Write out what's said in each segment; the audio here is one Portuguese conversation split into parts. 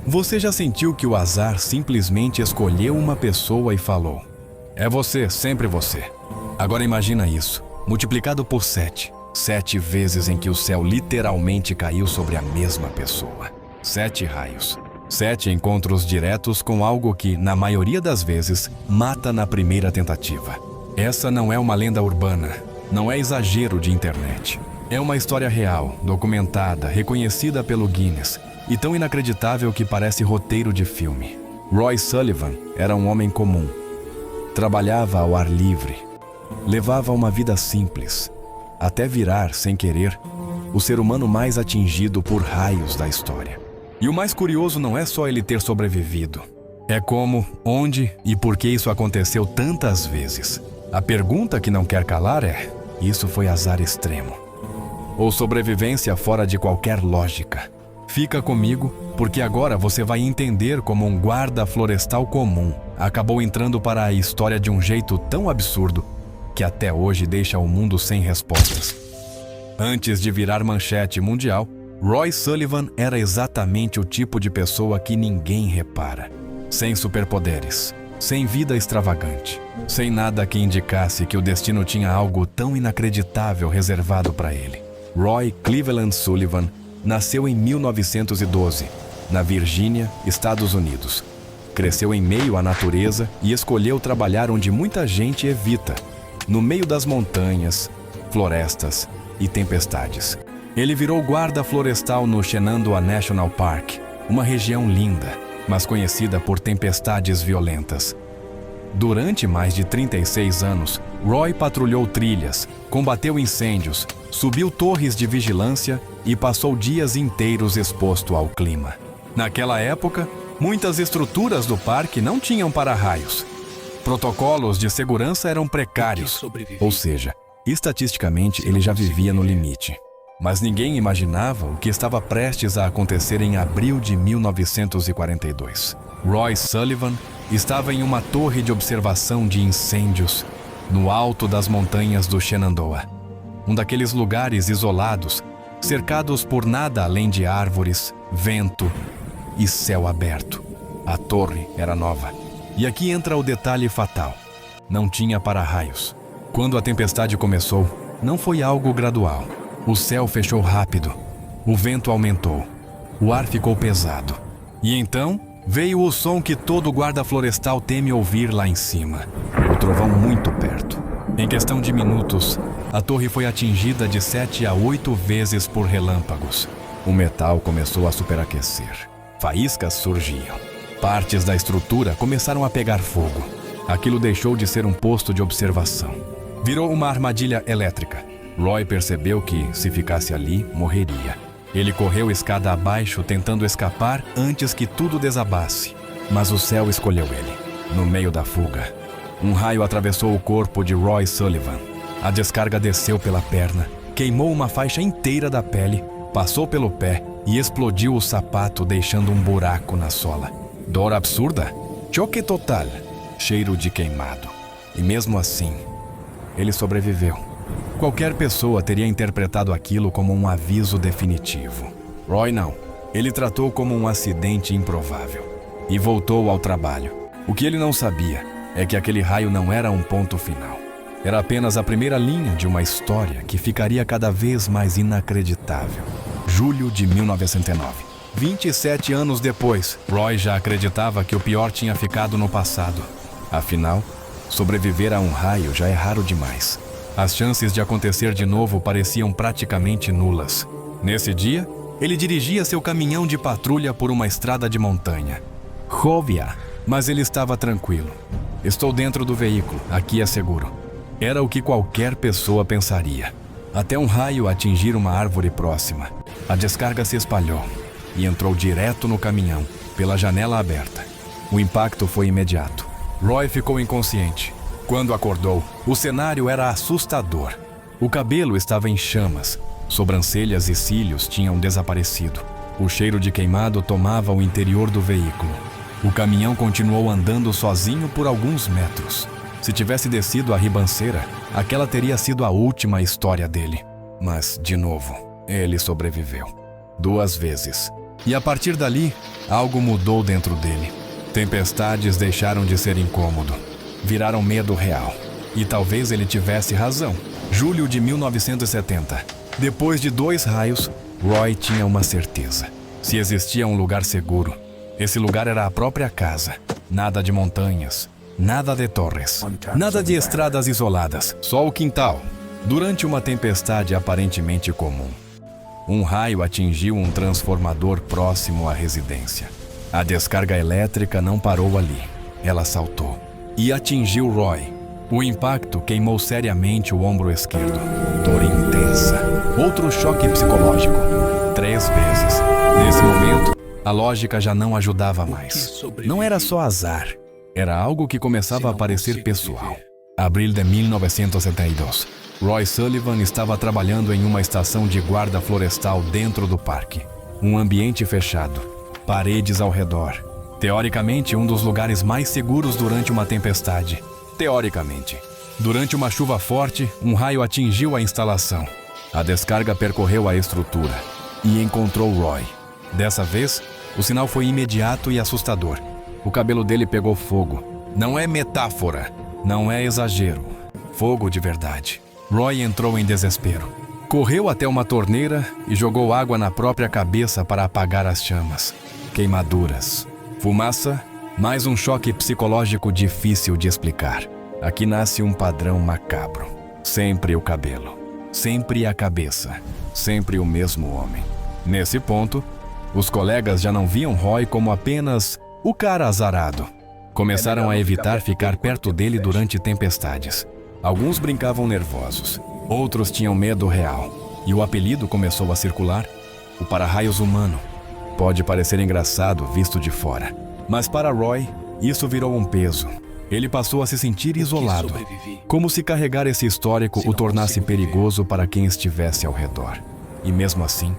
Você já sentiu que o azar simplesmente escolheu uma pessoa e falou: é você, sempre você. Agora imagina isso, multiplicado por 7. 7 vezes em que o céu literalmente caiu sobre a mesma pessoa. 7 raios. 7 encontros diretos com algo que, na maioria das vezes, mata na primeira tentativa. Essa não é uma lenda urbana, não é exagero de internet. É uma história real, documentada, reconhecida pelo Guinness, e tão inacreditável que parece roteiro de filme. Roy Sullivan era um homem comum. Trabalhava ao ar livre. Levava uma vida simples, até virar, sem querer, o ser humano mais atingido por raios da história. E o mais curioso não é só ele ter sobrevivido. É como, onde e por que isso aconteceu tantas vezes. A pergunta que não quer calar é: isso foi azar extremo? Ou sobrevivência fora de qualquer lógica? Fica comigo, porque agora você vai entender como um guarda florestal comum acabou entrando para a história de um jeito tão absurdo que até hoje deixa o mundo sem respostas. Antes de virar manchete mundial, Roy Sullivan era exatamente o tipo de pessoa que ninguém repara. Sem superpoderes, sem vida extravagante, sem nada que indicasse que o destino tinha algo tão inacreditável reservado para ele. Roy Cleveland Sullivan nasceu em 1912, na Virgínia, Estados Unidos. Cresceu em meio à natureza e escolheu trabalhar onde muita gente evita, no meio das montanhas, florestas e tempestades. Ele virou guarda florestal no Shenandoah National Park, uma região linda, mas conhecida por tempestades violentas. Durante mais de 36 anos, Roy patrulhou trilhas, combateu incêndios, subiu torres de vigilância e passou dias inteiros exposto ao clima. Naquela época, muitas estruturas do parque não tinham para-raios. Protocolos de segurança eram precários, ou seja, estatisticamente ele já vivia no limite. Mas ninguém imaginava o que estava prestes a acontecer em abril de 1942. Roy Sullivan estava em uma torre de observação de incêndios no alto das montanhas do Shenandoah, um daqueles lugares isolados, cercados por nada além de árvores, vento e céu aberto. A torre era nova. E aqui entra o detalhe fatal: não tinha para-raios. Quando a tempestade começou, não foi algo gradual. O céu fechou rápido, o vento aumentou, o ar ficou pesado. E então veio o som que todo guarda florestal teme ouvir lá em cima: o trovão muito perto. Em questão de minutos, a torre foi atingida de 7 a 8 vezes por relâmpagos. O metal começou a superaquecer. Faíscas surgiam. Partes da estrutura começaram a pegar fogo. Aquilo deixou de ser um posto de observação. Virou uma armadilha elétrica. Roy percebeu que, se ficasse ali, morreria. Ele correu escada abaixo tentando escapar antes que tudo desabasse. Mas o céu escolheu ele. No meio da fuga, um raio atravessou o corpo de Roy Sullivan. A descarga desceu pela perna, queimou uma faixa inteira da pele, passou pelo pé e explodiu o sapato, deixando um buraco na sola. Dor absurda? Choque total. Cheiro de queimado. E mesmo assim, ele sobreviveu. Qualquer pessoa teria interpretado aquilo como um aviso definitivo. Roy não. Ele tratou como um acidente improvável. E voltou ao trabalho. O que ele não sabia é que aquele raio não era um ponto final. Era apenas a primeira linha de uma história que ficaria cada vez mais inacreditável. Julho de 1909. 27 anos depois, Roy já acreditava que o pior tinha ficado no passado. Afinal, sobreviver a um raio já é raro demais. As chances de acontecer de novo pareciam praticamente nulas. Nesse dia, ele dirigia seu caminhão de patrulha por uma estrada de montanha. Chovia, mas ele estava tranquilo. Estou dentro do veículo, aqui é seguro. Era o que qualquer pessoa pensaria. Até um raio atingir uma árvore próxima. A descarga se espalhou e entrou direto no caminhão, pela janela aberta. O impacto foi imediato. Roy ficou inconsciente. Quando acordou, o cenário era assustador. O cabelo estava em chamas, sobrancelhas e cílios tinham desaparecido. O cheiro de queimado tomava o interior do veículo. O caminhão continuou andando sozinho por alguns metros. Se tivesse descido a ribanceira, aquela teria sido a última história dele. Mas, de novo, ele sobreviveu. 2 vezes. E a partir dali, algo mudou dentro dele. Tempestades deixaram de ser incômodo. Viraram medo real. E talvez ele tivesse razão. Julho de 1970. Depois de 2 raios, Roy tinha uma certeza. Se existia um lugar seguro, esse lugar era a própria casa. Nada de montanhas, nada de torres, nada de estradas isoladas, só o quintal. Durante uma tempestade aparentemente comum, um raio atingiu um transformador próximo à residência. A descarga elétrica não parou ali. Ela saltou e atingiu Roy. O impacto queimou seriamente o ombro esquerdo. Dor intensa. Outro choque psicológico. 3 vezes. Nesse momento, a lógica já não ajudava mais. Não era só azar. Era algo que começava a parecer pessoal. Abril de 1972. Roy Sullivan estava trabalhando em uma estação de guarda florestal dentro do parque. Um ambiente fechado. Paredes ao redor. Teoricamente, um dos lugares mais seguros durante uma tempestade. Teoricamente. Durante uma chuva forte, um raio atingiu a instalação. A descarga percorreu a estrutura e encontrou Roy. Dessa vez, o sinal foi imediato e assustador. O cabelo dele pegou fogo. Não é metáfora, não é exagero. Fogo de verdade. Roy entrou em desespero. Correu até uma torneira e jogou água na própria cabeça para apagar as chamas. Queimaduras. Fumaça. Mais um choque psicológico difícil de explicar. Aqui nasce um padrão macabro. Sempre o cabelo. Sempre a cabeça. Sempre o mesmo homem. Nesse ponto, os colegas já não viam Roy como apenas o cara azarado. Começaram a evitar ficar perto dele durante tempestades. Alguns brincavam nervosos. Outros tinham medo real. E o apelido começou a circular. O para-raios humano. Pode parecer engraçado visto de fora. Mas para Roy, isso virou um peso. Ele passou a se sentir isolado, como se carregar esse histórico o tornasse perigoso para quem estivesse ao redor. E mesmo assim,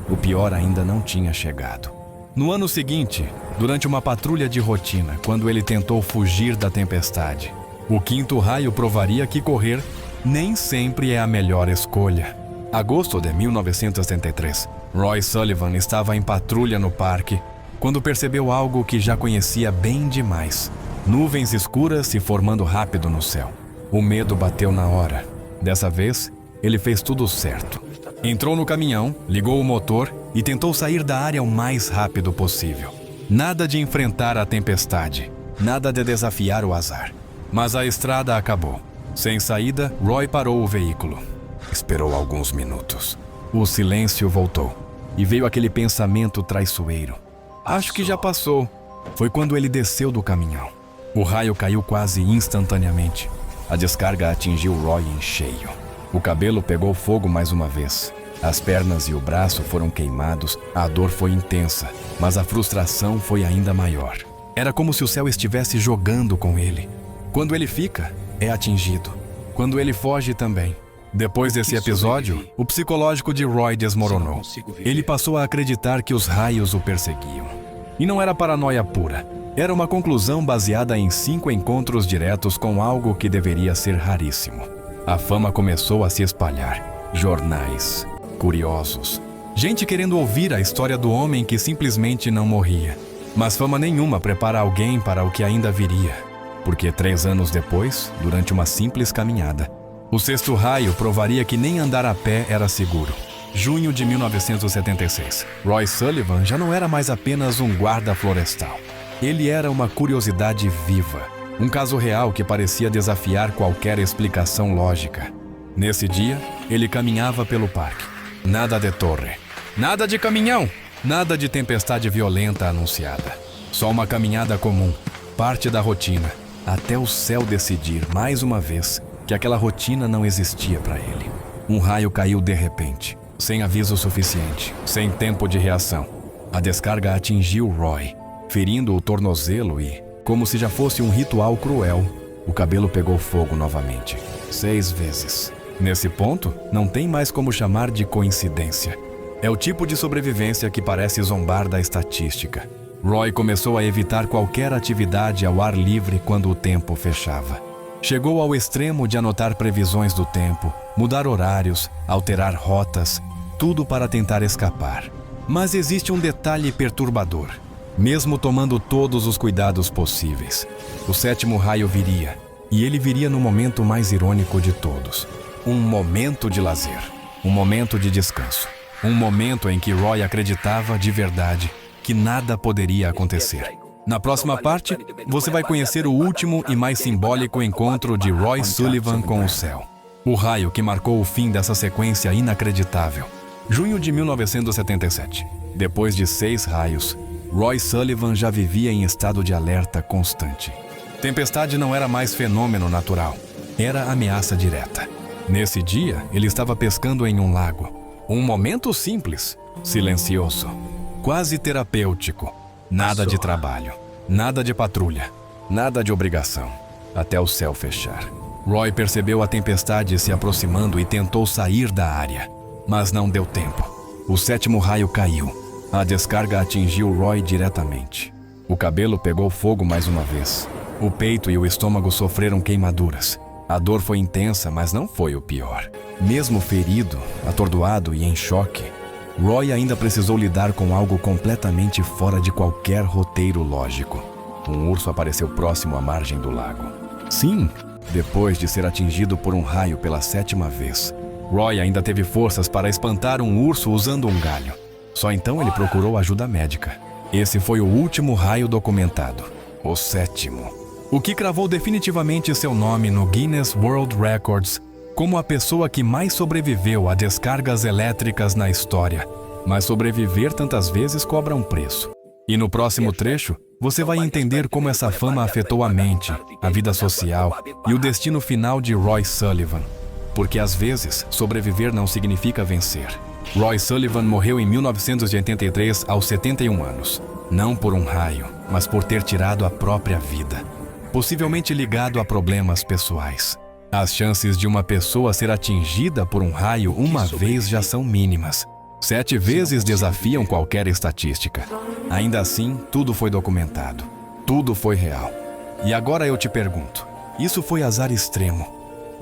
o pior ainda não tinha chegado. No ano seguinte, durante uma patrulha de rotina, quando ele tentou fugir da tempestade, o 5º raio provaria que correr nem sempre é a melhor escolha. Agosto de 1973, Roy Sullivan estava em patrulha no parque, quando percebeu algo que já conhecia bem demais. Nuvens escuras se formando rápido no céu. O medo bateu na hora. Dessa vez, ele fez tudo certo. Entrou no caminhão, ligou o motor e tentou sair da área o mais rápido possível. Nada de enfrentar a tempestade. Nada de desafiar o azar. Mas a estrada acabou. Sem saída, Roy parou o veículo. Esperou alguns minutos. O silêncio voltou. E veio aquele pensamento traiçoeiro. Acho que já passou. Foi quando ele desceu do caminhão. O raio caiu quase instantaneamente. A descarga atingiu Roy em cheio. O cabelo pegou fogo mais uma vez. As pernas e o braço foram queimados. A dor foi intensa, mas a frustração foi ainda maior. Era como se o céu estivesse jogando com ele. Quando ele fica, é atingido. Quando ele foge também. Depois desse episódio, o psicológico de Roy desmoronou. Ele passou a acreditar que os raios o perseguiam. E não era paranoia pura. Era uma conclusão baseada em 5 encontros diretos com algo que deveria ser raríssimo. A fama começou a se espalhar. Jornais, curiosos, gente querendo ouvir a história do homem que simplesmente não morria. Mas fama nenhuma prepara alguém para o que ainda viria. Porque 3 anos depois, durante uma simples caminhada, o 6º raio provaria que nem andar a pé era seguro. Junho de 1976. Roy Sullivan já não era mais apenas um guarda florestal. Ele era uma curiosidade viva. Um caso real que parecia desafiar qualquer explicação lógica. Nesse dia, ele caminhava pelo parque. Nada de torre. Nada de caminhão. Nada de tempestade violenta anunciada. Só uma caminhada comum. Parte da rotina. Até o céu decidir, mais uma vez, que aquela rotina não existia para ele. Um raio caiu de repente. Sem aviso suficiente, sem tempo de reação. A descarga atingiu Roy, ferindo o tornozelo e, como se já fosse um ritual cruel, o cabelo pegou fogo novamente. 6 vezes. Nesse ponto, não tem mais como chamar de coincidência. É o tipo de sobrevivência que parece zombar da estatística. Roy começou a evitar qualquer atividade ao ar livre quando o tempo fechava. Chegou ao extremo de anotar previsões do tempo, mudar horários, alterar rotas, tudo para tentar escapar. Mas existe um detalhe perturbador. Mesmo tomando todos os cuidados possíveis, o sétimo raio viria, e ele viria no momento mais irônico de todos. Um momento de lazer, um momento de descanso, um momento em que Roy acreditava de verdade que nada poderia acontecer. Na próxima parte, você vai conhecer o último e mais simbólico encontro de Roy Sullivan com o céu. O raio que marcou o fim dessa sequência inacreditável. Junho de 1977. Depois de 6 raios, Roy Sullivan já vivia em estado de alerta constante. Tempestade não era mais fenômeno natural, era ameaça direta. Nesse dia, ele estava pescando em um lago. Um momento simples, silencioso, quase terapêutico. Nada de trabalho, nada de patrulha, nada de obrigação, até o céu fechar. Roy percebeu a tempestade se aproximando e tentou sair da área, mas não deu tempo. O sétimo raio caiu. A descarga atingiu Roy diretamente. O cabelo pegou fogo mais uma vez. O peito e o estômago sofreram queimaduras. A dor foi intensa, mas não foi o pior. Mesmo ferido, atordoado e em choque, Roy ainda precisou lidar com algo completamente fora de qualquer roteiro lógico. Um urso apareceu próximo à margem do lago. Sim, depois de ser atingido por um raio pela 7ª vez, Roy ainda teve forças para espantar um urso usando um galho. Só então ele procurou ajuda médica. Esse foi o último raio documentado, o 7º. O que cravou definitivamente seu nome no Guinness World Records como a pessoa que mais sobreviveu a descargas elétricas na história. Mas sobreviver tantas vezes cobra um preço. E no próximo trecho, você vai entender como essa fama afetou a mente, a vida social e o destino final de Roy Sullivan. Porque às vezes, sobreviver não significa vencer. Roy Sullivan morreu em 1983 aos 71 anos. Não por um raio, mas por ter tirado a própria vida. Possivelmente ligado a problemas pessoais. As chances de uma pessoa ser atingida por um raio uma vez já são mínimas. 7 vezes desafiam qualquer estatística. Ainda assim, tudo foi documentado. Tudo foi real. E agora eu te pergunto, isso foi azar extremo?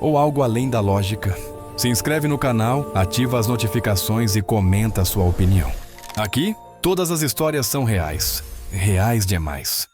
Ou algo além da lógica? Se inscreve no canal, ativa as notificações e comenta a sua opinião. Aqui, todas as histórias são reais. Reais demais.